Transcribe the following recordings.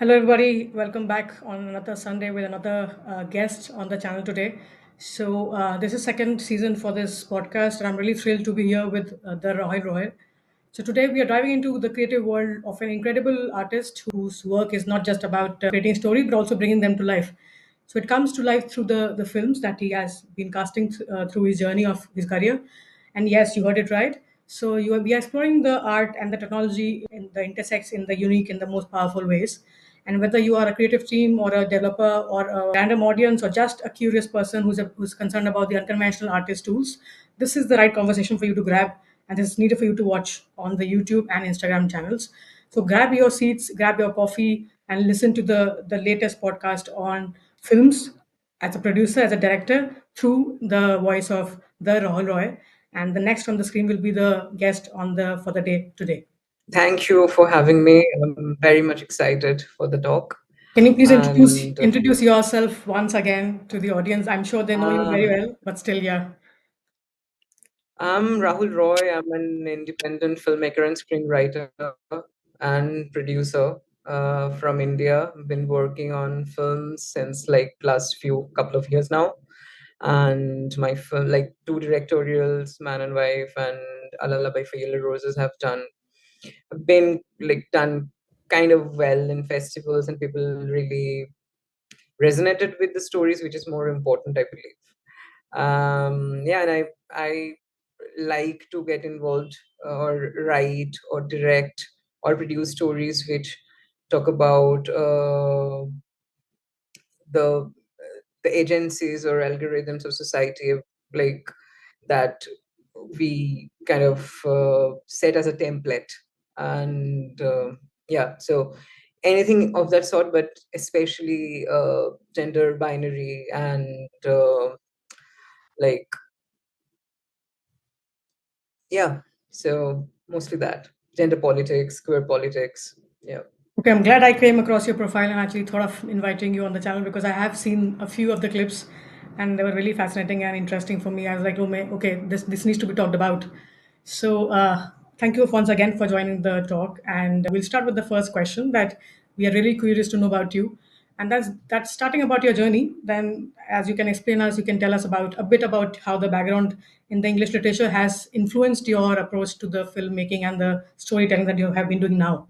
Hello, everybody. Welcome back on another Sunday with another guest on the channel today. This is second season for this podcast, and I'm really thrilled to be here with the Rahul Roye. So today we are diving into the creative world of an incredible artist whose work is not just about creating a story, but also bringing them to life. So it comes to life through the films that he has been casting through his journey of his career. And yes, you heard it right. We are exploring the art and the technology in the intersects in the unique and the most powerful ways. And whether you are a creative team or a developer or a random audience or just a curious person who's concerned about the unconventional artist tools, this is the right conversation for you to grab, and this is needed for you to watch on the YouTube and Instagram channels. So grab your seats, grab your coffee, and listen to the latest podcast on films as a producer, as a director, through the voice of the Rahul Roy. And the next on the screen will be the guest on the for the day today. Thank you for having me. I'm very much excited for the talk. Can you please introduce And introduce yourself once again to the audience? I'm sure they know you uh, very well, but still, yeah. I'm Rahul Roy. I'm an independent filmmaker and screenwriter and producer from India. Been working on films since like last few couple of years now. And my film, like two directorials, Man and Wife and A Lullaby for Yellow Roses, have been like done kind of well in festivals, and people really resonated with the stories, which is more important, I believe. Yeah, and I like to get involved or write or direct or produce stories which talk about the the agencies or algorithms of society, like that we kind of set as a template. And yeah, so anything of that sort, but especially gender binary and like, yeah, so mostly that, gender politics, queer politics. Yeah. Okay, I'm glad I came across your profile and actually thought of inviting you on the channel because I have seen a few of the clips and they were really fascinating and interesting for me. I was like, oh, okay, this needs to be talked about. Thank you once again for joining the talk. And we'll start with the first question that we are really curious to know about you. And that's starting about your journey. Then, as you can explain us, you can tell us about a bit about how the background in the English literature has influenced your approach to the filmmaking and the storytelling that you have been doing now.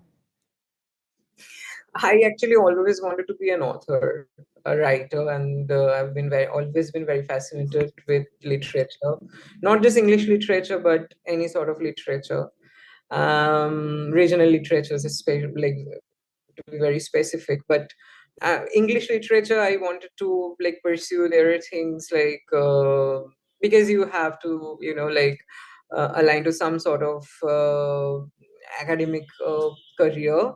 I actually always wanted to be an author, a writer, and I've been always been very fascinated with literature, not just English literature, but any sort of literature, regional literatures, especially, like, to be very specific. But English literature, I wanted to like pursue. There are things like because you have to, like align to some sort of academic career.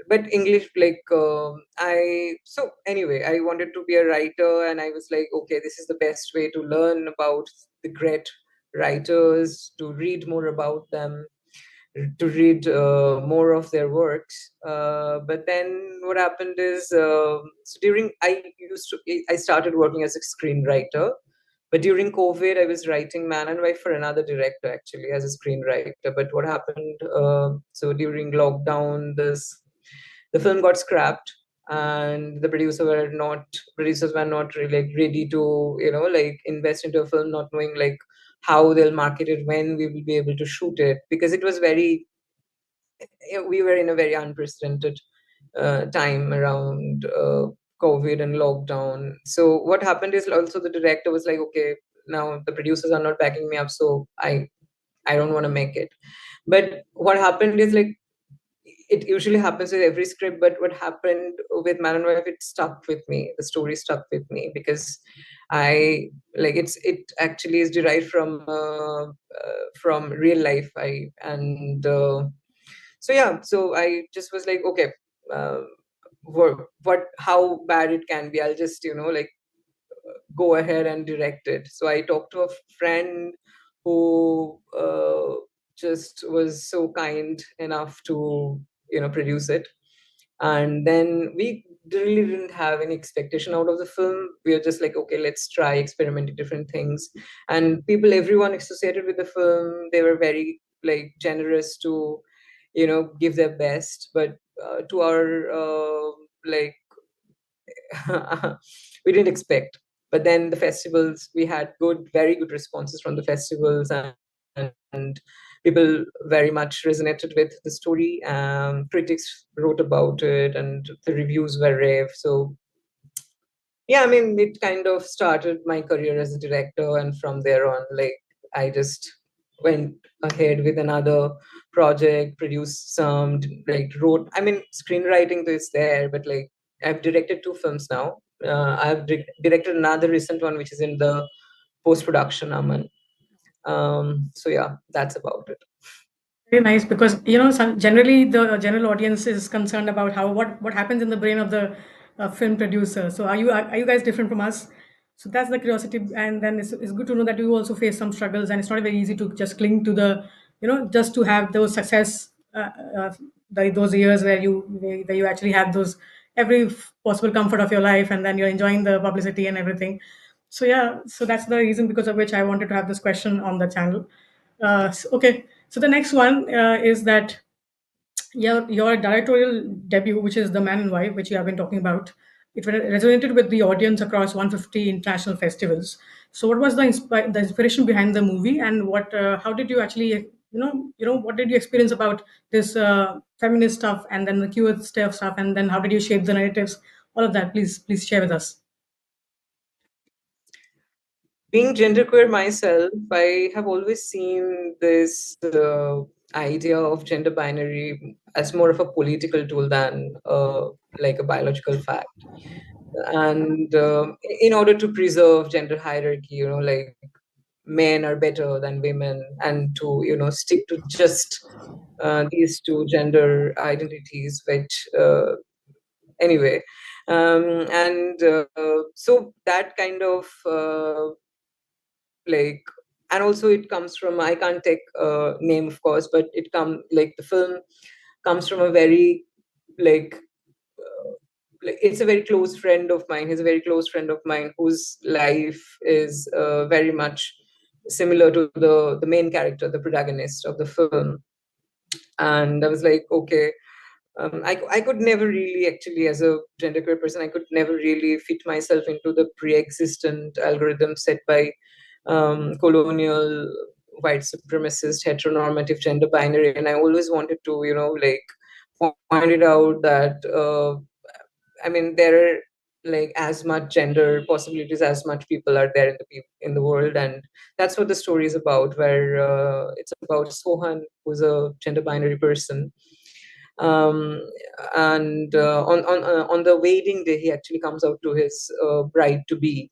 But English, like, so anyway, I wanted to be a writer, and I was like, okay, this is the best way to learn about the great writers, to read more about them, to read more of their works. But then what happened is, so during I started working as a screenwriter, but during COVID, I was writing Man and Wife for another director, actually, as a screenwriter. But what happened? So during lockdown, the film got scrapped, and the producers were not really like ready to, like, invest into a film, not knowing like how they'll market it, when we will be able to shoot it, because it was very, we were in a very unprecedented time around COVID and lockdown. So what happened is, also the director was like, okay, now the producers are not backing me up, so I don't want to make it. But what happened is, like, it usually happens with every script, but what happened with Man and Wife, it stuck with me. The story stuck with me because I like it actually is derived from real life. I and So yeah, so I just was like, okay, uh, what how bad it can be, I'll just, like, go ahead and direct it. So I talked to a friend who just was so kind enough to, produce it. And then we really didn't have any expectation out of the film. We were just like, okay, let's try experimenting different things. And people, everyone associated with the film, they were very like generous to, give their best. But to our like we didn't expect. But then the festivals, we had very good responses from the festivals, and people very much resonated with the story. Critics wrote about it, and the reviews were rave. So yeah, I mean, it kind of started my career as a director, and from there on, like, I just went ahead with another project, produced some, like, wrote. I mean, screenwriting is there, but like, I've directed 2 films now. I've directed another recent one, which is in the post production, Aman. So yeah, that's about it. Very nice, because generally the general audience is concerned about what happens in the brain of the film producer. So are you guys different from us? So that's the curiosity, and then it's good to know that you also face some struggles, and it's not very easy to just cling to the just to have those success, those years where you actually have those every possible comfort of your life, and then you're enjoying the publicity and everything. So yeah, so that's the reason because of which I wanted to have this question on the channel. Okay, so the next one is that your directorial debut, which is The Man and Wife, which you have been talking about, it resonated with the audience across 150 international festivals. So, what was the inspiration behind the movie, and how did you actually what did you experience about this feminist stuff, and then the queer stuff, and then how did you shape the narratives? All of that, please share with us. Being genderqueer myself, I have always seen this idea of gender binary as more of a political tool than like a biological fact. And in order to preserve gender hierarchy, like, men are better than women, and to stick to just these two gender identities, which anyway. And so that kind of like, and also it comes from, I can't take name, of course, but it like, the film comes from a very, like, it's a very close friend of mine. He's a very close friend of mine whose life is very much similar to the main character, the protagonist of the film. And I was like, okay, I could never really, actually, as a genderqueer person, I could never really fit myself into the pre-existent algorithm set by colonial, white supremacist, heteronormative gender binary. And I always wanted to, like, point it out that I mean, there are, like, as much gender possibilities as much people are there in the world. And that's what the story is about, where it's about Sohan, who's a gender binary person. um, and on the wedding day, he actually comes out to his bride to be,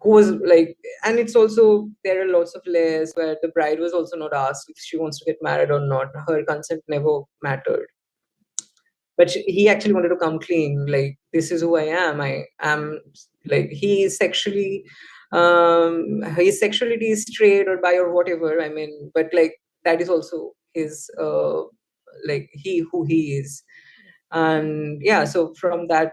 who was like, and it's also, there are lots of layers where the bride was also not asked if she wants to get married or not. Her consent never mattered. But he actually wanted to come clean, like, this is who I am. I am, like, his sexuality is straight or bi or whatever, I mean, but like, that is also his like, he who he is. And yeah, so from that,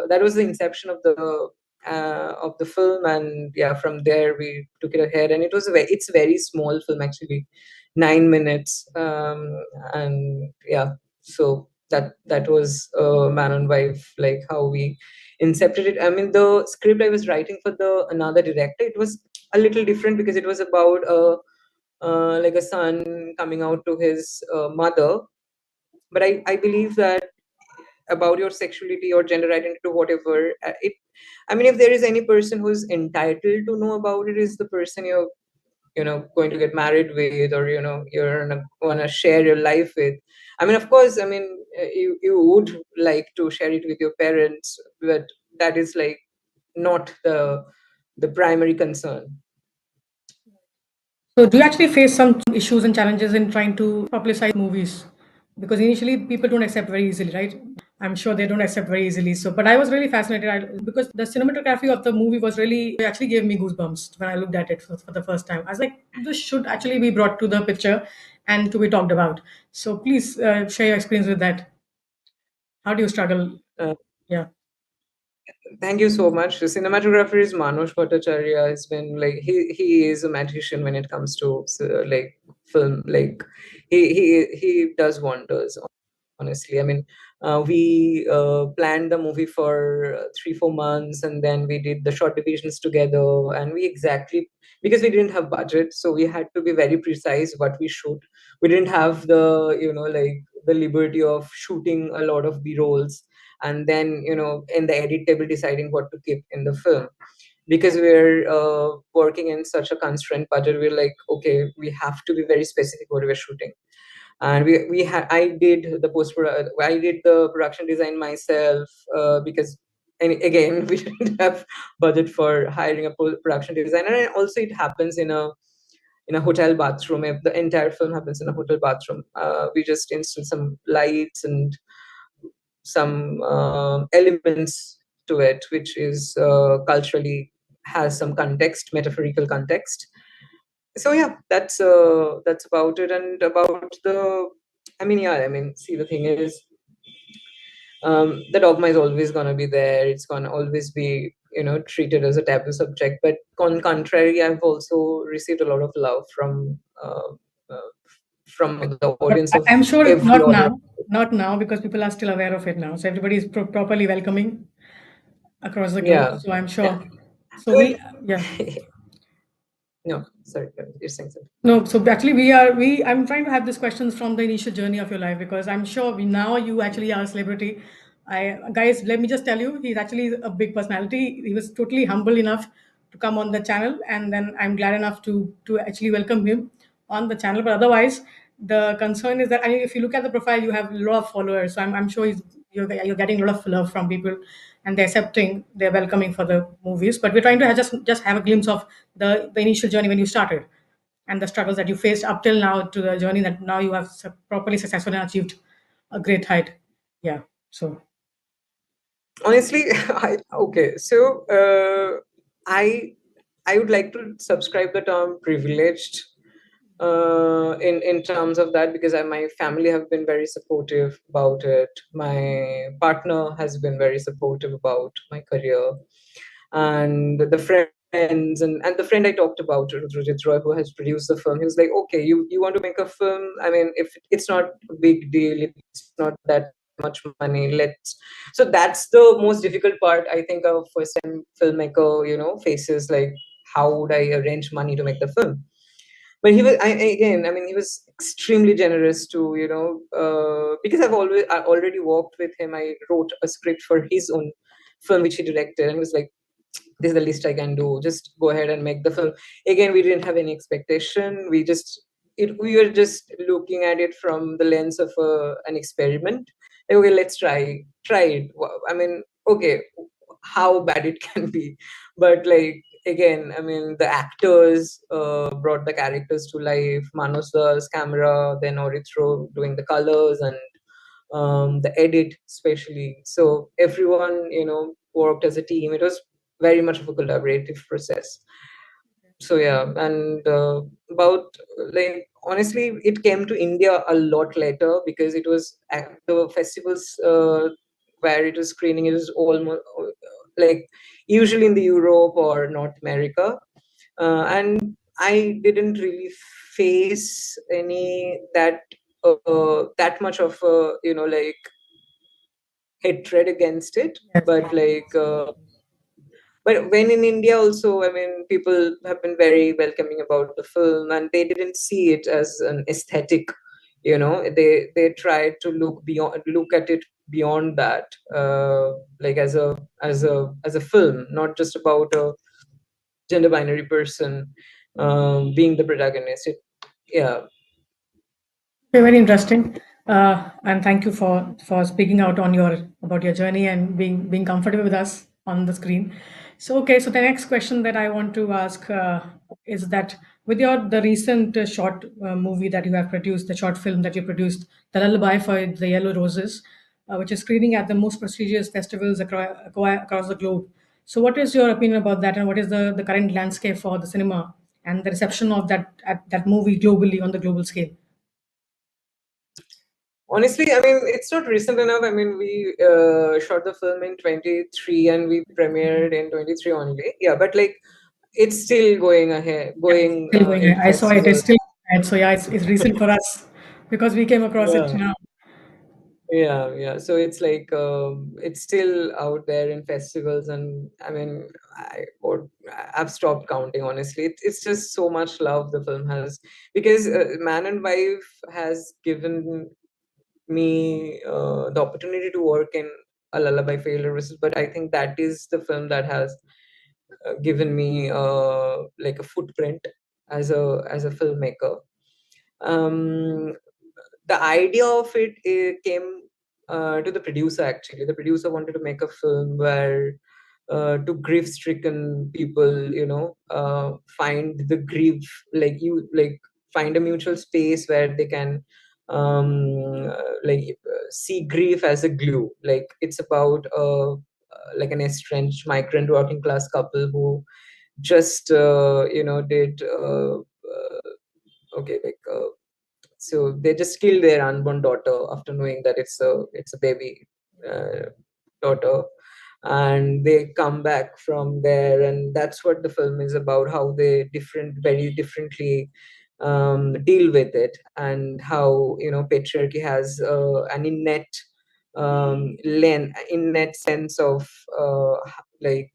that was the inception of the film. And yeah, from there we took it ahead, and it's a very small film, actually, 9 minutes. And yeah, so that was Man and Wife, like, how we incepted it. I mean, the script I was writing for the another director, it was a little different, because it was about like, a son coming out to his mother. But I believe that about your sexuality or gender identity or whatever, I mean, if there is any person who's entitled to know about it, is the person you're going to get married with, or you're going to share your life with. I mean, of course, I mean, you would like to share it with your parents, but that is, like, not the primary concern. So, do you actually face some issues and challenges in trying to publicize movies? Because initially people don't accept very easily, right? I'm sure they don't accept very easily. So, but I was really fascinated because the cinematography of the movie was really, it actually gave me goosebumps when I looked at it for the first time. I was like, this should actually be brought to the picture and to be talked about. So, please share your experience with that. How do you struggle? uh, Yeah. Thank you so much. The cinematographer is Manoj Bhattacharya. Has been, like, he is a magician when it comes to like, film. Like, he does wonders, honestly. I mean, We planned the movie for 3-4 months, and then we did the short divisions together. And because we didn't have budget, so we had to be very precise what we shoot. We didn't have the the liberty of shooting a lot of b-rolls and then in the edit table deciding what to keep in the film, because we're working in such a constrained budget. We're like, okay, we have to be very specific what we're shooting. And we had I did the production design myself, because, and again, we didn't have budget for hiring a production designer. And also it happens in a hotel bathroom. If the entire film happens in a hotel bathroom, we just install some lights and some elements to it, which is culturally has some context, metaphorical context. So yeah, that's about it. And about the see, the thing is, the dogma is always going to be there. It's going to always be treated as a taboo subject. But on contrary, I've also received a lot of love from the But audience of I'm sure every order. not now, because people are still aware of it now. So everybody is properly welcoming across the globe. Yeah. So I'm Yeah. sure. So I we, mean, yeah. no, sorry, you're saying something. No, so actually I'm trying to have these questions from the initial journey of your life, because I'm sure now you actually are a celebrity. Guys, let me just tell you, he's actually a big personality. He was totally humble enough to come on the channel, and then I'm glad enough to actually welcome him on the channel. But otherwise, the concern is that, I mean, if you look at the profile, you have a lot of followers. So I'm sure you're getting a lot of love from people, and they're welcoming for the movies. But we're trying to just have a glimpse of the initial journey when you started, and the struggles that you faced up till now, to the journey that now you have properly successfully achieved a great height. Yeah. So Honestly, okay. So I would like to subscribe the term privileged in terms of that, because my family have been very supportive about it. My partner has been very supportive about my career, and the friends, and the friend I talked about, Rujit Roy, who has produced the film, he was like, okay, you want to make a film? I mean, if it's not a big deal, it's not that much money, let's. So that's the most difficult part, I think, a first time filmmaker faces, like, how would I arrange money to make the film? But he was extremely generous to, because I already worked with him. I wrote a script for his own film which he directed, and he was like, this is the least I can do, just go ahead and make the film. Again, we didn't have any expectation. We were just looking at it from the lens of an experiment. Like, okay, let's try it. I mean, okay, how bad it can be. But, like, again, I mean, the actors brought the characters to life. Manos does camera, then Orithro doing the colors, and the edit especially. So everyone worked as a team. It was very much of a collaborative process. So yeah. And about, like, honestly, it came to India a lot later, because it was at the festivals where it was screening. It was almost like usually in the Europe or North America, and I didn't really face any that much of like hatred against it. yes, But, like, but when in India also, I mean, people have been very welcoming about the film, and they didn't see it as an aesthetic. They tried to look at it beyond that, like, as a film, not just about a gender binary person being the protagonist. Yeah. okay, very interesting. And thank you for speaking out on your about your journey and being comfortable with us on the screen. So okay, so the next question that I want to ask is that, with the recent short movie that you have produced, the short film that you produced, the Lullaby for the Yellow Roses, which is screening at the most prestigious festivals across the globe. So what is your opinion about that, and what is the current landscape for the cinema and the reception of that movie globally, on the global scale? Honestly, I mean, it's not recent enough. I mean, we shot the film in 23 and we premiered in 23 only. Yeah, but, like, it's still going ahead, Yeah, it's going still going. in I saw it. It's festivals. still ahead. So yeah, it's recent for us because we came across it Yeah. now. Yeah. So it's like it's still out there in festivals, and I mean, I've stopped counting, honestly. It's just so much love the film has, because Man and Wife has given me the opportunity to work in a Lullaby failure, but I think that is the film that has given me like a footprint as a filmmaker. Um, the idea of it came to the producer. Actually, the producer wanted to make a film where to grief-stricken people, find the grief, like find a mutual space where they can see grief as a glue. Like it's about like an estranged migrant working class couple who just did okay like so they just killed their unborn daughter after knowing that it's a baby uh, daughter, and they come back from there, and that's what the film is about, how they very differently deal with it, and how patriarchy has an innate sense of like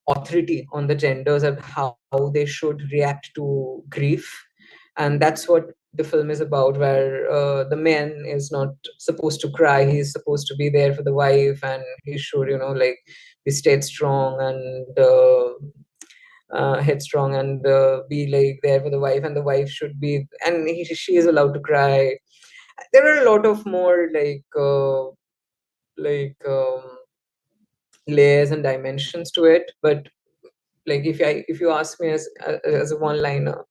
authority on the genders of how they should react to grief. And that's what the film is about, where the man is not supposed to cry, he's supposed to be there for the wife, and he should like be stayed strong and headstrong, and be like there for the wife, and the wife should be, and she is allowed to cry. There are a lot of more like layers and dimensions to it, but like if you ask me as a one liner,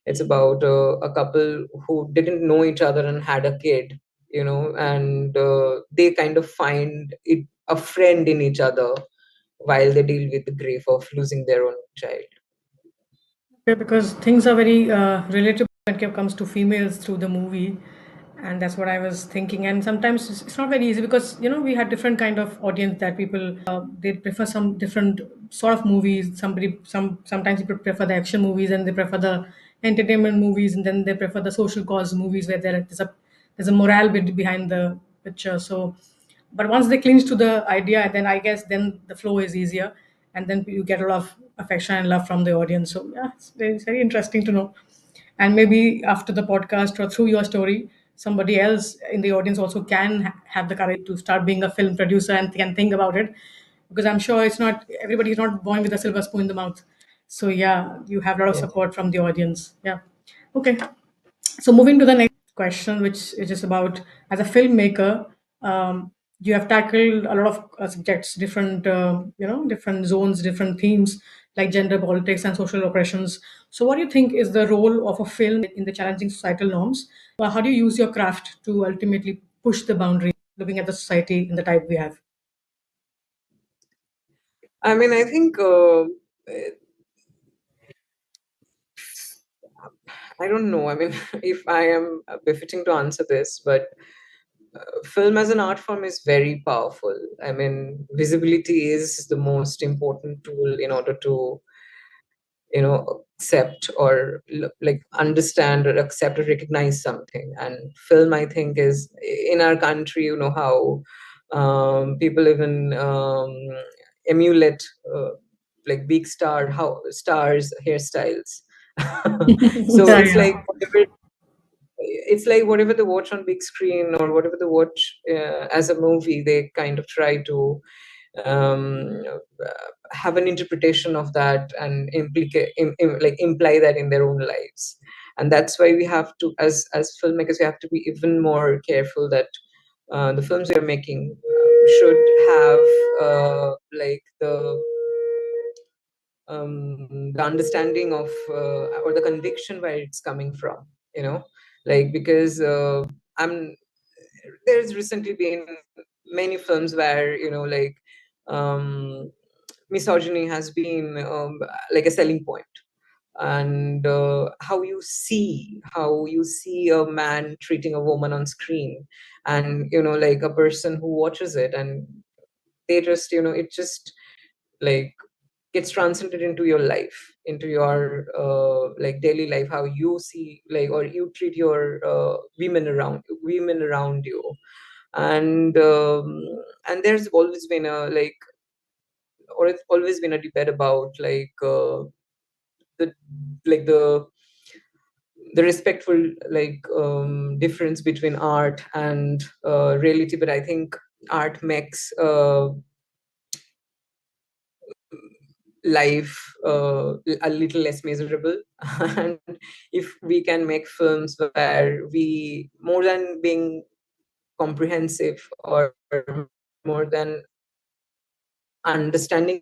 it's about a couple who didn't know each other and had a kid, and they kind of find it a friend in each other while they deal with the grief of losing their own child. Okay, because things are very relatable when it comes to females through the movie, and that's what I was thinking. And sometimes it's not very easy because we had different kind of audience that people they prefer some different sort of movies. Sometimes people prefer the action movies, and they prefer the entertainment movies, and then they prefer the social cause movies where there's a morale bit behind the picture. So but once they clinch to the idea, then I guess then the flow is easier, and then you get a lot of affection and love from the audience. So yeah, it's very interesting to know. And maybe after the podcast or through your story, somebody else in the audience also can have the courage to start being a film producer and can think about it, because I'm sure it's not everybody is not born with a silver spoon in the mouth. So yeah, you have a lot of Yes. support from the audience. Yeah. Okay. So moving to the next question, which is just about as a filmmaker, you have tackled a lot of subjects, different different zones, different themes like gender, politics, and social oppressions. So, what do you think is the role of a film in the challenging societal norms? How do you use your craft to ultimately push the boundary, looking at the society in the type we have? I mean, I think I don't know. I mean, if I am befitting to answer this, but film as an art form is very powerful. I mean, visibility is the most important tool in order to accept or like understand or accept or recognize something. And film, I think, is in our country, how people even emulate like big stars hairstyles. So Yeah, yeah. it's like whatever they watch on big screen or whatever they watch as a movie, they kind of try to have an interpretation of that and like imply that in their own lives. And that's why we have to, as filmmakers, we have to be even more careful that the films we are making should have like the understanding of or the conviction where it's coming from, like because I'm there's recently been many films where like um, misogyny has been like a selling point, and how you see a man treating a woman on screen, and like a person who watches it, and they just it just like gets translated into your life, into your like daily life, how you see, like, or you treat your women around you. And there's always been a like, or it's always been a debate about like the like the respectful like difference between art and reality. But I think art makes life a little less miserable. And if we can make films where we, more than being comprehensive or more than understanding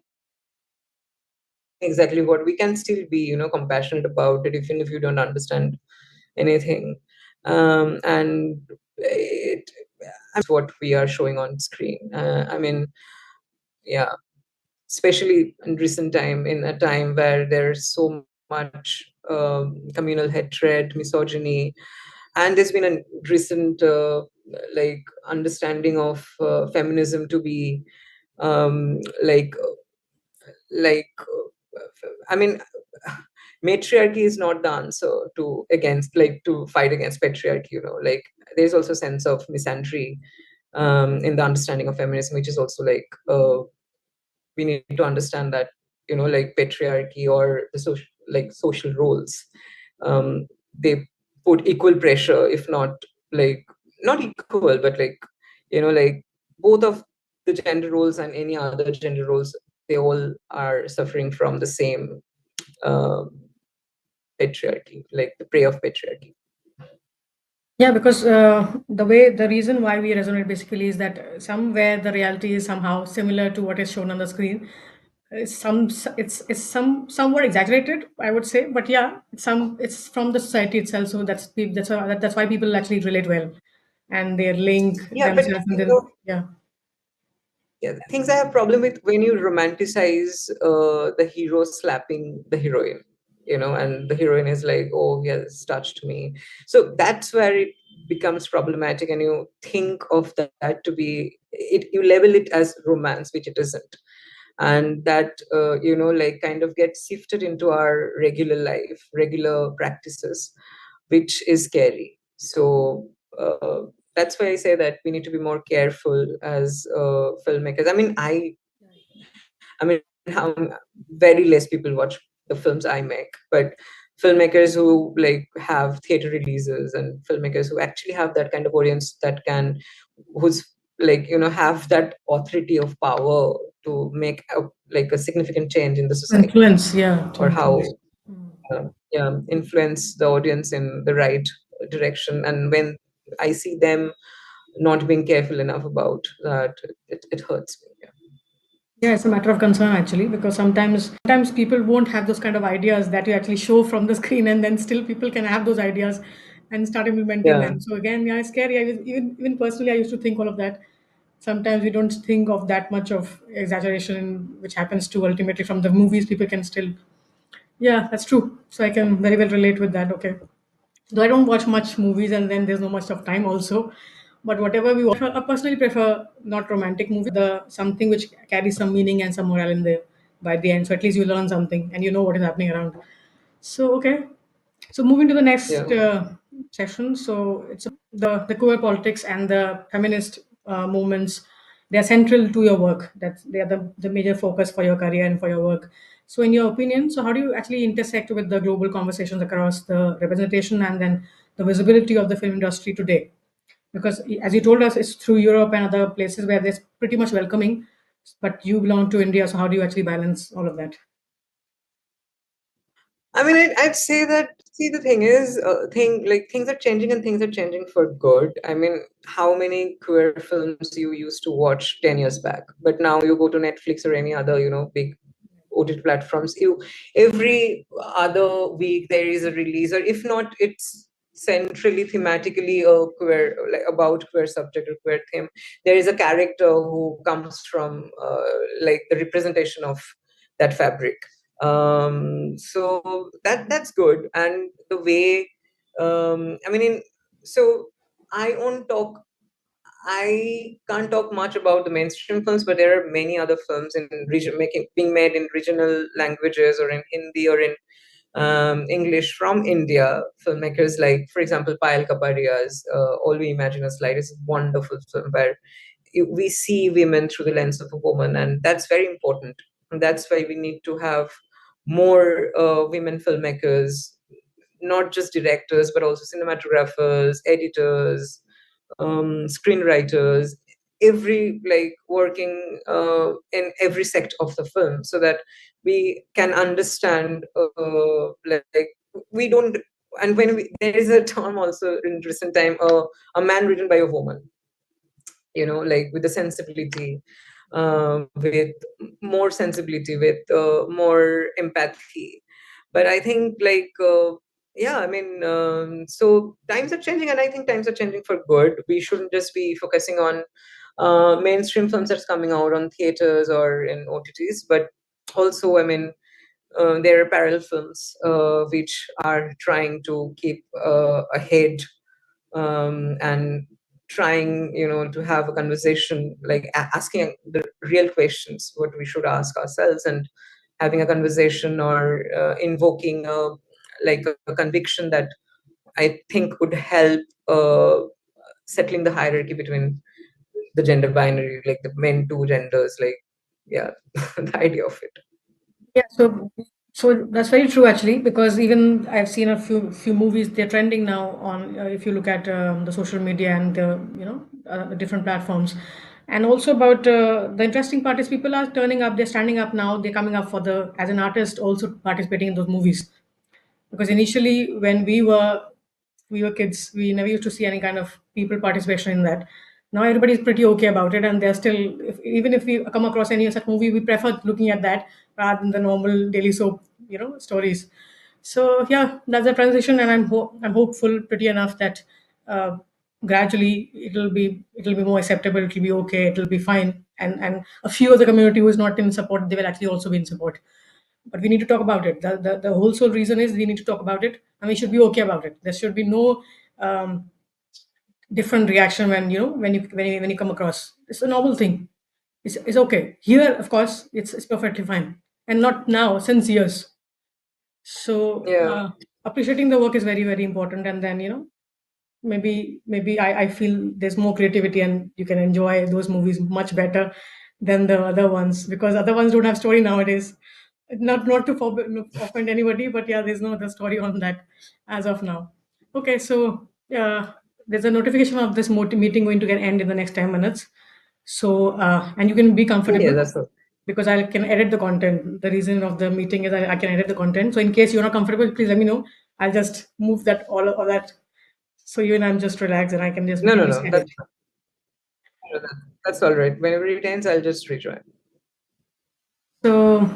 exactly what, we can still be, compassionate about it, even if you don't understand anything. And it, what we are showing on screen. I mean, yeah, especially in recent time, in a time where there's so much communal hatred, misogyny, and there's been a recent like understanding of feminism to be um, like like I mean, matriarchy is not the answer to against, like, to fight against patriarchy. Like, there's also a sense of misandry in the understanding of feminism, which is also like we need to understand that, like patriarchy or the social roles, they put equal pressure, if not like, not equal, but like, like both of the gender roles and any other gender roles, they all are suffering from the same um, patriarchy, like the prey of patriarchy. Yeah, because the reason why we resonate basically is that somewhere the reality is somehow similar to what is shown on the screen. It's somewhat exaggerated, I would say, but yeah, it's from the society itself. So that's why people actually relate well, and they link Yeah, but themselves, and then yeah. yeah, things I have problem with when you romanticize the hero slapping the heroine, and the heroine is like, "Oh, he has touched me." So that's where it becomes problematic, and you think of that to be it. You level it as romance, which it isn't, and that like kind of gets shifted into our regular life, regular practices, which is scary. So that's why I say that we need to be more careful as filmmakers. I mean, how very less people watch the films I make, but filmmakers who like have theater releases, and filmmakers who actually have that kind of audience that can, who's like, have that authority of power to make like a significant change in the society, Influence, yeah, to or how influence. Mm. yeah, influence the audience in the right direction. And when I see them not being careful enough about that, it hurts me. Yeah. Yeah, it's a matter of concern actually, because sometimes people won't have those kind of ideas that you actually show from the screen, and then still people can have those ideas and start implementing Yeah. them. So again, yeah, it's scary. Even personally, I used to think all of that. Sometimes we don't think of that much of exaggeration, which happens to ultimately from the movies. People can still, yeah, that's true. So I can very well relate with that. Okay. Though I don't watch much movies, and then there's no much of time also. But whatever we watch, I personally prefer not romantic movies, the something which carries some meaning and some moral in there by the end. So at least you learn something and you know what is happening around. So okay, so moving to the next Yeah. session. So it's the queer politics and the feminist movements. They are central to your work. That they are the major focus for your career and for your work. So, in your opinion, so how do you actually intersect with the global conversations across the representation and then the visibility of the film industry today? Because as you told us, it's through Europe and other places where there's pretty much welcoming, but you belong to India. So, how do you actually balance all of that? I mean, I'd say that. See, the thing is, things are changing, and things are changing for good. I mean, how many queer films you used to watch 10 years back, but now you go to Netflix or any other, big OTT platforms. Every other week there is a release, or if not, it's centrally thematically a queer, like about queer subject or queer theme. There is a character who comes from like the representation of that fabric. So that's good. And the way I mean, so I won't talk. I can't talk much about the mainstream films, but there are many other films in being made in regional languages or in Hindi or in English from India. Filmmakers like, for example, Payal Kapadia's All We Imagine Is Light is a wonderful film where we see women through the lens of a woman, and that's very important. And that's why we need to have more women filmmakers, not just directors, but also cinematographers, editors, screenwriters, every like working in every sect of the film, so that we can understand like we don't. And there is a term also in recent time, a man written by a woman, like with the sensibility, with more sensibility, with more empathy. But I think yeah, I mean, so times are changing, and I think times are changing for good. We shouldn't just be focusing on mainstream films that's coming out on theaters or in OTTs, but also, I mean, there are parallel films which are trying to keep ahead, and trying to have a conversation, like asking the real questions what we should ask ourselves, and having a conversation, or invoking a conviction that I think would help settling the hierarchy between the gender binary, like the men two genders, like, yeah. The idea of it. Yeah, so that's very true actually, because even I've seen a few movies, they're trending now on if you look at the social media and the the different platforms, and also about the interesting part is people are turning up, they're standing up now, they're coming up for the as an artist also participating in those movies, because initially when we were kids, we never used to see any kind of people participation in that. Now everybody's pretty okay about it, and they're still, even if we come across any such movie, we prefer looking at that rather than the normal daily soap, stories. So yeah, that's a transition, and I'm hopeful pretty enough that uh, gradually it'll be more acceptable, it'll be okay, it'll be fine, and a few of the community who is not in support, they will actually also be in support. But we need to talk about it. The whole sole reason is we need to talk about it, and we should be okay about it. There should be no different reaction when when you come across. It's a normal thing. It's okay. Here, of course, it's perfectly fine, and not now, since years. So Yeah. appreciating the work is very very important, and then maybe I feel there's more creativity and you can enjoy those movies much better than the other ones, because other ones don't have story nowadays. Not to offend anybody, but yeah, there's no other story on that as of now. Okay, so there's a notification of this meeting going to get end in the next 10 minutes. So and you can be Yeah, comfortable, that's all. because I can edit the content. The reason of the meeting is I can edit the content. So in case you're not comfortable, please let me know. I'll just move that all of that, so you and I'm just relaxed and I can just No, no, please no, edit. that's all right. Whenever it ends, I'll just rejoin. So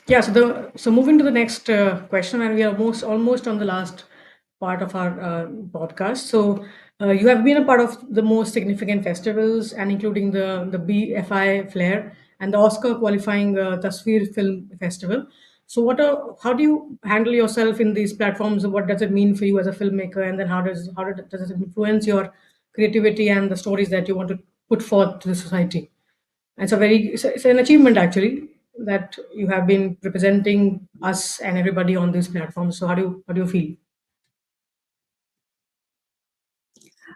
yeah, so moving to the next question, and we are almost on the last part of our podcast. So you have been a part of the most significant festivals, and including the BFI FLARE and the Oscar qualifying Tasveer Film Festival. So how do you handle yourself in these platforms? What does it mean for you as a filmmaker, and then does it influence your creativity and the stories that you want to put forth to the society? It's an achievement actually that you have been representing us and everybody on these platforms. So how do you feel?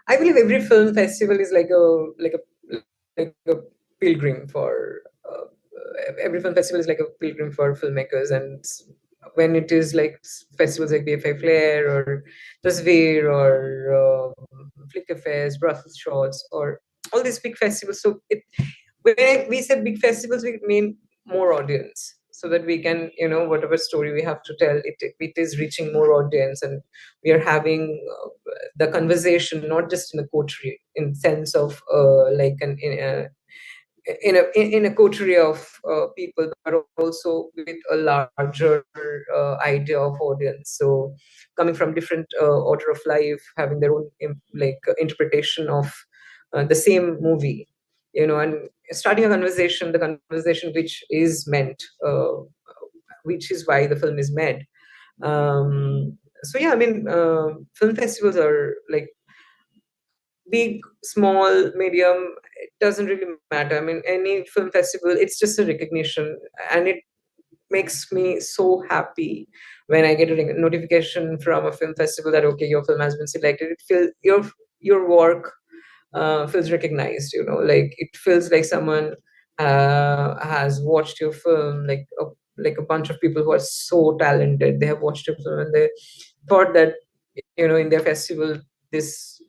I believe every film festival is like a pilgrim for every film festival is like a pilgrim for filmmakers, and when it is like festivals like BFI FLARE or Tasveer or Flickerfest, Brussels Shorts, or all these big festivals. So when we said big festivals, we mean more audience, so that we can, whatever story we have to tell, it is reaching more audience, and we are having the conversation not just in a coterie, in sense of like an in a coterie of people, but also with a larger idea of audience. So coming from different order of life, having their own interpretation of the same movie, and starting a conversation, the conversation which is meant, which is why the film is made. So yeah, I mean, film festivals are like big, small, medium, it doesn't really matter. I mean, any film festival, it's just a recognition, and it makes me so happy when I get a notification from a film festival that okay, your film has been selected. It feels your work feels recognized. Like it feels like someone has watched your film, like a bunch of people who are so talented. They have watched your film and they thought that in their festival this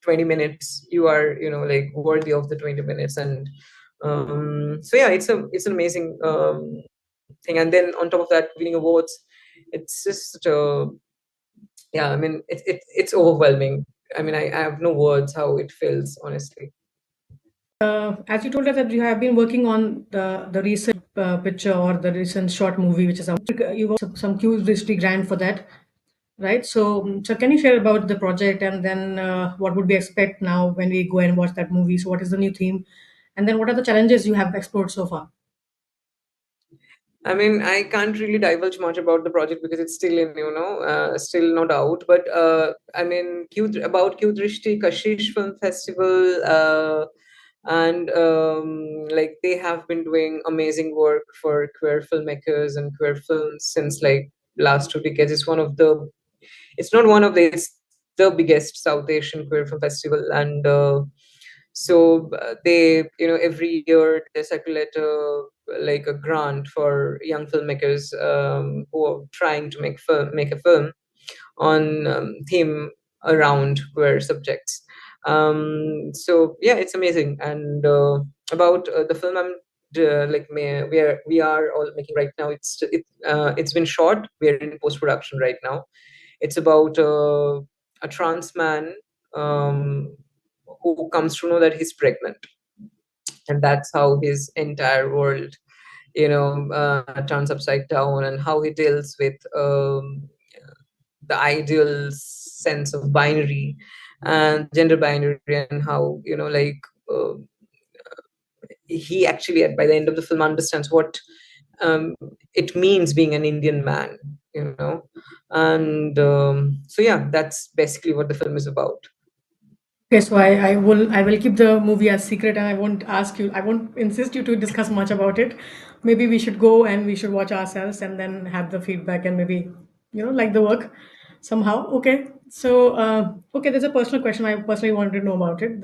20 minutes you are like worthy of the 20 minutes. And so yeah, it's an amazing thing. And then on top of that, winning awards, it's just yeah, I mean it's overwhelming. I mean, I have no words how it feels, honestly. As you told us that you have been working on the recent picture or the recent short movie, which is you got some Qdrishti grant for that, right? So can you share about the project, and then what would we expect now when we go and watch that movie? So what is the new theme, and then what are the challenges you have explored so far? I mean, I can't really divulge much about the project because it's still still not out. But I mean, about Qdrishti Kashish Film Festival, and like they have been doing amazing work for queer filmmakers and queer films since like last 2 decades. It's not one of the, it's the biggest South Asian queer film festival. And so they, every year they circulate like a grant for young filmmakers who are trying to make a film on theme around queer subjects. So yeah, it's amazing. And about the film we are all making right now, it's been shot. We are in post production right now. It's about a trans man um, who comes to know that he's pregnant, and that's how his entire world turns upside down, and how he deals with the ideal sense of binary and gender binary, and how uh, he actually by the end of the film understands what it means being an Indian man, and so yeah, that's basically what the film is about. Okay, so I will keep the movie as secret, and I won't ask you, I won't insist you to discuss much about it. Maybe we should go and we should watch ourselves and then have the feedback and maybe like the work somehow. Okay, so okay, there's a personal question I personally wanted to know about it.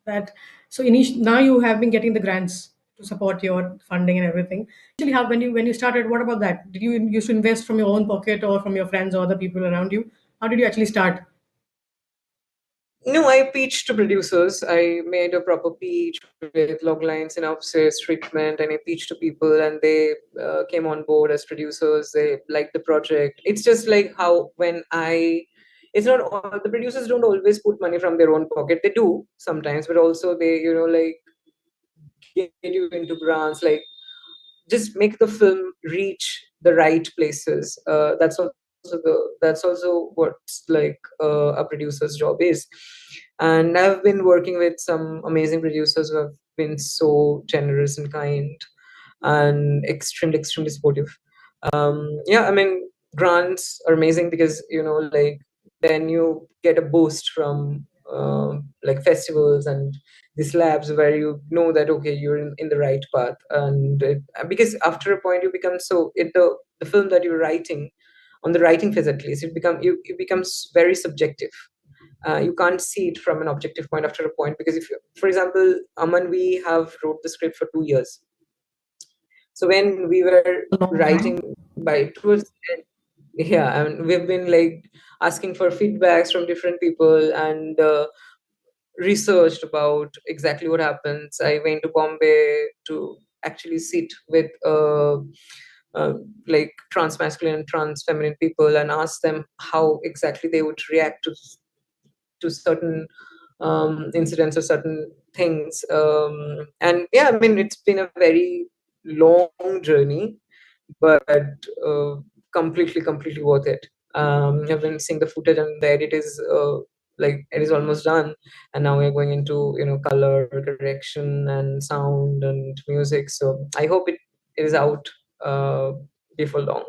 That so now you have been getting the grants to support your funding and everything. Actually, how when you started, what about that? Did you used to invest from your own pocket or from your friends or the people around you? How did you actually start? No, I pitched to producers. I made a proper pitch with log lines, synopsis, treatment, and I pitched to people, and they came on board as producers. They liked the project. It's just like how it's not all the producers don't always put money from their own pocket. They do sometimes, but also they, like get you into grants, like just make the film reach the right places. That's also what's like a producer's job is. And I've been working with some amazing producers who have been so generous and kind and extremely supportive. Yeah, I mean, grants are amazing because like then you get a boost from like festivals and these labs where you know that okay, you're in the right path. And because after a point you become the film that you're writing, on the writing phase at least, it becomes very subjective. You can't see it from an objective point after a point, because if you, for example, Aman, we have wrote the script for 2 years. So when we were A long writing time. by towards the end, yeah, and we've been like asking for feedbacks from different people, and researched about exactly what happens. I went to Bombay to actually sit with like trans masculine and trans feminine people and ask them how exactly they would react to certain incidents or certain things. And yeah, I mean, it's been a very long journey, but completely worth it. I've been seeing the footage, and the edit is like it is almost done, and now we're going into color correction and sound and music. So I hope it is out before long.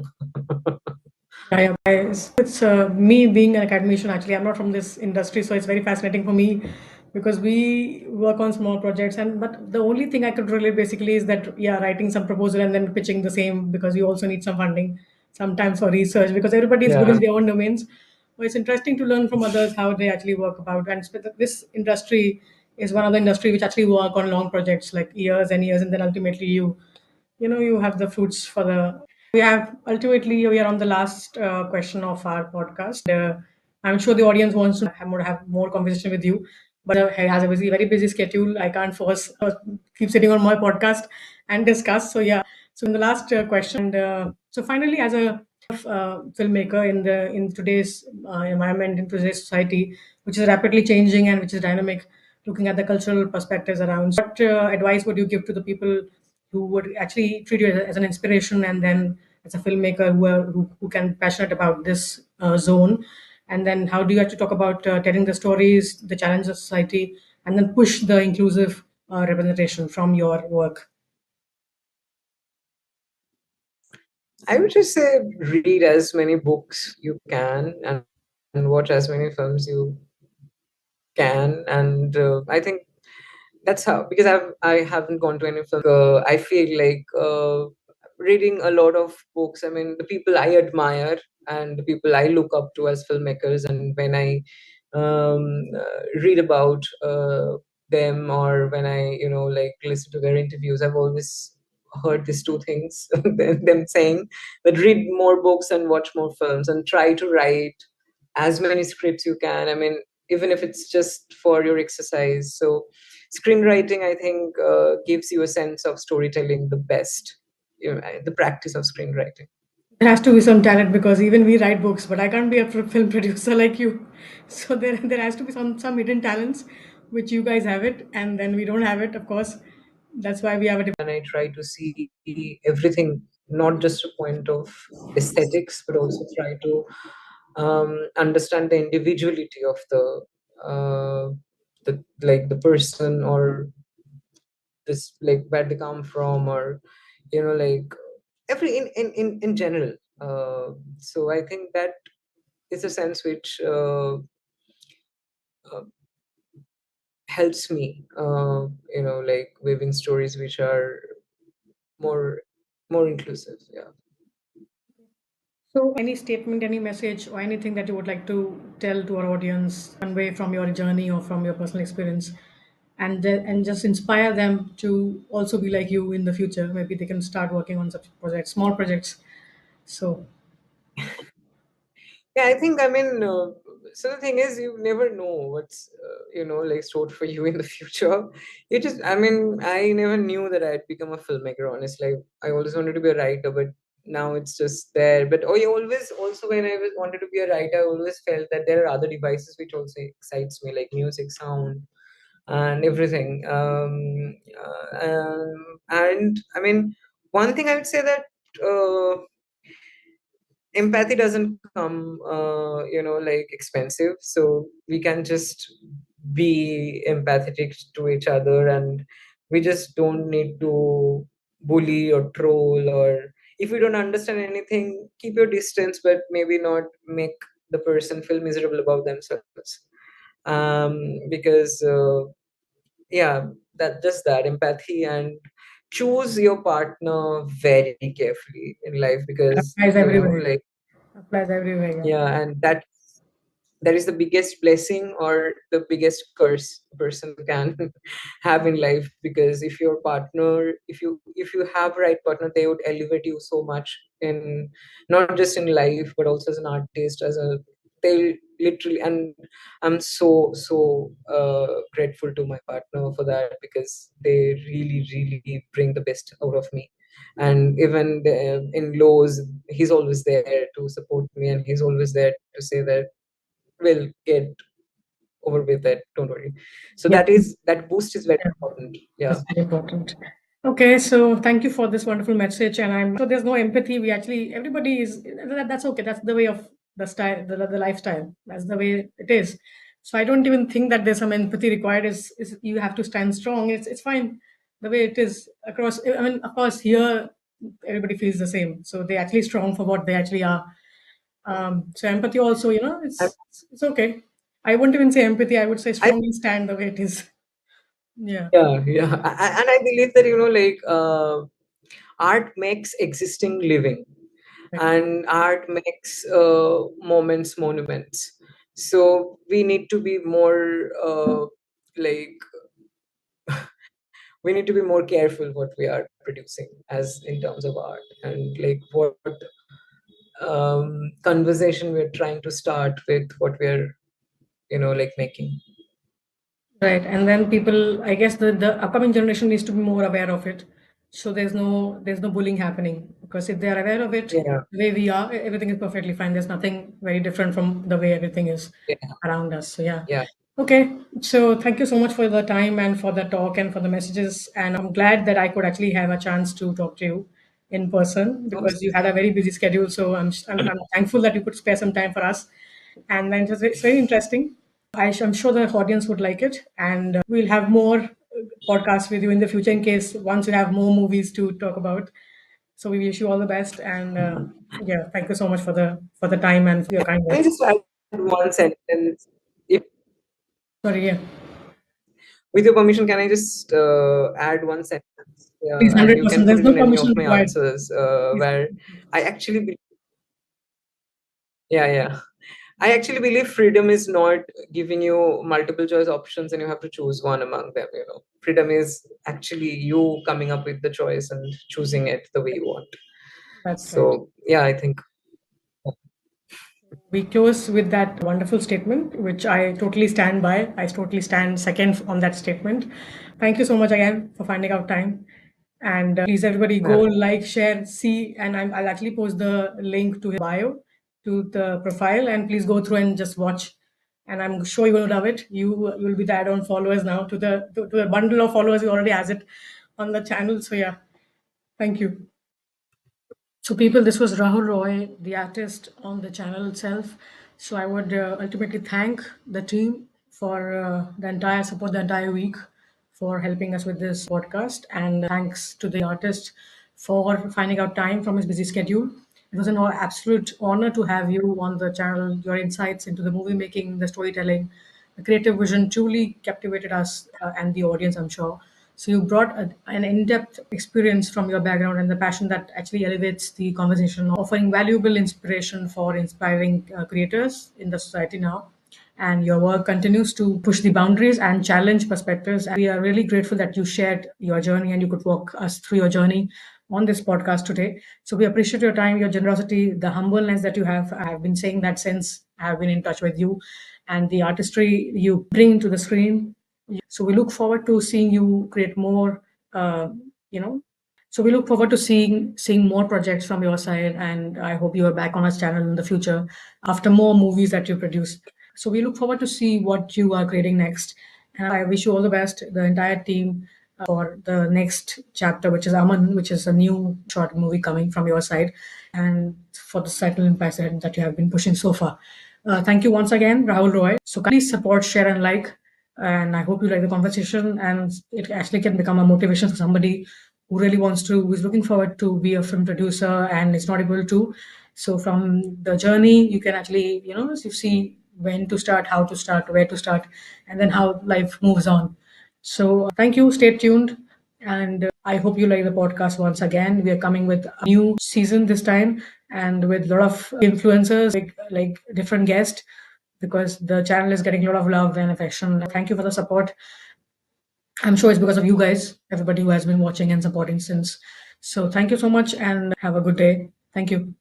Yeah, yeah. It's me being an academician. Actually, I'm not from this industry, so it's very fascinating for me because we work on small projects. And but the only thing I could relate basically is that, yeah, writing some proposal and then pitching the same, because you also need some funding sometimes for research, because everybody is good Yeah. in their own domains. But it's interesting to learn from others how they actually work about. And this industry is one of the industry which actually work on long projects like years and years, and then ultimately you have the fruits for the. We have ultimately we are on the last question of our podcast. I'm sure the audience wants to have more conversation with you, but he has a very busy schedule. I can't force keep sitting on my podcast and discuss. So yeah. So in the last question, and so finally, as a filmmaker in today's environment, in today's society, which is rapidly changing and which is dynamic, looking at the cultural perspectives around. What advice would you give to the people who would actually treat you as an inspiration, and then as a filmmaker who can passionate about this zone? And then how do you have to talk about telling the stories, the challenges of society, and then push the inclusive representation from your work? I would just say read as many books you can and watch as many films you can. And I think that's how, because I haven't gone to any film. I feel like reading a lot of books. I mean, the people I admire and the people I look up to as filmmakers, and when I read about them, or when I like listen to their interviews, I've always heard these two things: them saying that read more books and watch more films, and try to write as many scripts you can. I mean, even if it's just for your exercise. So screenwriting, I think, gives you a sense of storytelling the best. The practice of screenwriting. There has to be some talent, because even we write books, but I can't be a film producer like you. So there has to be some hidden talents, which you guys have it, and then we don't have it, of course. That's why we have a And I try to see everything, not just a point of aesthetics, but also try to understand the individuality of the person, or this, like, where they come from, or like every in general. So I think that is a sense which uh, helps me, like weaving stories which are more more inclusive. Yeah. So, any statement, any message, or anything that you would like to tell to our audience, convey from your journey or from your personal experience, and just inspire them to also be like you in the future. Maybe they can start working on such projects, small projects. So, Yeah, I think, I mean, so the thing is, you never know what's like stored for you in the future. You just, I mean, I never knew that I'd become a filmmaker, honestly. I always wanted to be a writer, but now it's just there. But I always also, when I was wanted to be a writer, I always felt that there are other devices which also excites me, like music, sound, and everything. And I mean, one thing I would say that empathy doesn't come like expensive, so we can just be empathetic to each other, and we just don't need to bully or troll, or if you don't understand anything, keep your distance, but maybe not make the person feel miserable about themselves. Because yeah, that, just that empathy, and choose your partner very carefully in life, because applies everywhere. like, Applies everywhere. Yeah. yeah, and that is the biggest blessing or the biggest curse a person can have in life. Because if your partner, if you have right partner, they would elevate you so much, in not just in life, but also as an artist, as a, they literally, and I'm so grateful to my partner for that, because they really bring the best out of me. And even in lows, he's always there to support me, and he's always there to say that we'll get over with it, don't worry. So Yeah. that boost is very Yeah. important. Yeah. That's very important. Okay, so thank you for this wonderful message. And I'm so there's no empathy. We actually everybody is that's okay. That's the way of the style, the lifestyle. That's the way it is. So I don't even think that there's some empathy required. Is you have to stand strong. It's fine the way it is across. I mean, of course, here everybody feels the same. So they're actually strong for what they actually are. So empathy also, And it's okay. I wouldn't even say empathy. I would say I strongly stand the way it is. Yeah. yeah. And I believe that, like, art makes existing living, Right. and art makes moments monuments. So we need to be more like we need to be more careful what we are producing as in terms of art, and like what conversation we're trying to start with what we're like making. Right. And then people, I guess the upcoming generation needs to be more aware of it. So there's no bullying happening, because if they're aware of it, Yeah, the way we are, everything is perfectly fine. There's nothing very different from the way everything is yeah, around us. So yeah. yeah. Okay. So thank you so much for the time and for the talk and for the messages. And I'm glad that I could actually have a chance to talk to you in person, because you had a very busy schedule. So I'm thankful that you could spare some time for us. And then it's very interesting. I'm sure the audience would like it, and we'll have more podcasts with you in the future in case once you have more movies to talk about. So we wish you all the best, and yeah, thank you so much for the time and for your kind Can I words. just add one sentence? If, Sorry, yeah, with your permission, can I just add one sentence? please, And you can 100%. put There's it no in any permission of my required. answers, Please. where I actually, yeah, yeah. I actually believe freedom is not giving you multiple choice options and you have to choose one among them. Freedom is actually you coming up with the choice and choosing it the way you want. That's right. So, yeah, I think. We close with that wonderful statement, which I totally stand by. I totally stand second on that statement. Thank you so much again for finding out time. And please, everybody, go Yeah. like, share, see, and I'll actually post the link to his bio, to the profile, and please go through and just watch. And I'm sure you're gonna love it. You will be the add-on followers now to the bundle of followers you already has it on the channel. So yeah, thank you. So, people, this was Rahul Roy, the artist on the channel itself. So, I would ultimately thank the team for the entire support, the entire week, for helping us with this podcast. And thanks to the artist for finding out time from his busy schedule. It was an absolute honor to have you on the channel. Your insights into the movie making, the storytelling, the creative vision truly captivated us and the audience, I'm sure. So you brought an in-depth experience from your background and the passion that actually elevates the conversation, offering valuable inspiration for inspiring creators in the society now. And your work continues to push the boundaries and challenge perspectives. And we are really grateful that you shared your journey and you could walk us through your journey on this podcast today. So we appreciate your time, your generosity, the humbleness that you have. I've been saying that since I've been in touch with you, and the artistry you bring to the screen. So we look forward to seeing you create more. Uh, you know, so we look forward to seeing more projects from your side, and I hope you are back on our channel in the future after more movies that you produce. So we look forward to see what you are creating next, and I wish you all the best, the entire team, for the next chapter, which is Aman, which is a new short movie coming from your side, and for the subtle impact that you have been pushing so far. Thank you once again, Rahul Roy. So please support, share, and like. And I hope you like the conversation, and it actually can become a motivation for somebody who really wants to, who is looking forward to be a film producer and is not able to. So from the journey, you can actually, you see when to start, how to start, where to start, and then how life moves on. So thank you. Stay tuned. And I hope you like the podcast once again. We are coming with a new season this time, and with a lot of influencers, like different guests, because the channel is getting a lot of love and affection. Thank you for the support. I'm sure it's because of you guys, everybody who has been watching and supporting since. So thank you so much and have a good day. Thank you.